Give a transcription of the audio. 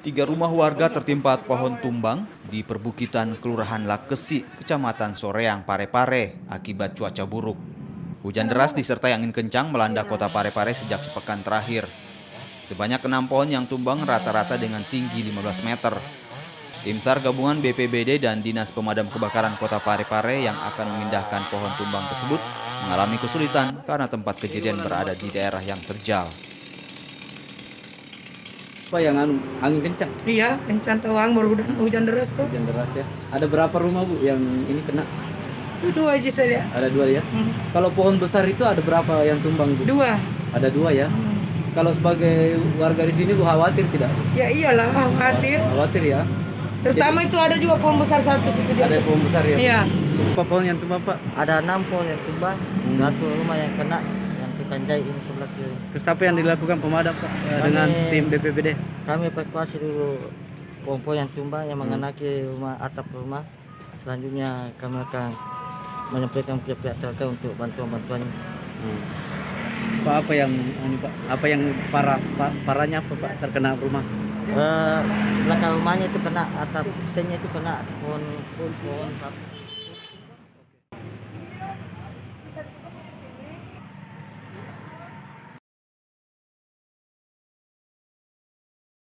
Tiga rumah warga tertimpa pohon tumbang di perbukitan Kelurahan Lakesi, Kecamatan Soreang, Parepare akibat cuaca buruk. Hujan deras disertai angin kencang melanda kota Parepare sejak sepekan terakhir. Sebanyak 6 pohon yang tumbang rata-rata dengan tinggi 15 meter. Tim SAR gabungan BPBD dan Dinas Pemadam Kebakaran Kota Parepare yang akan memindahkan pohon tumbang tersebut mengalami kesulitan karena tempat kejadian berada di daerah yang terjal. Apa yang angin kencang? Iya, kencang tawang baru hujan deras tuh. Hujan deras ya. Ada berapa rumah Bu yang ini kena? Itu dua aja saja. Ada 2 ya. Kalau pohon besar itu ada berapa yang tumbang Bu? 2. Ada 2 ya. Kalau sebagai warga di sini Bu khawatir tidak? Ya iyalah, khawatir. Khawatir ya. Terutama itu ada juga pohon besar satu situ dia. Ada pohon besar ya. Iya. Apa pohon yang tumbang Pak? Ada 6 pohon yang tumbang, 1 rumah yang kena, yang Tukanjai ini sebelah kiri. Terus apa yang dilakukan pemadam Pak dengan tim BPBD? Kami evakuasi dulu pohon-pohon yang tumbang yang mengenai rumah, atap rumah. Selanjutnya kami akan menyampaikan pihak-pihak terkait untuk bantuan-bantuan. Pak, apa yang ini Pak? Apa yang parahnya apa Pak terkena rumah? Belakang rumahnya itu kena atap, senya itu kena pohon.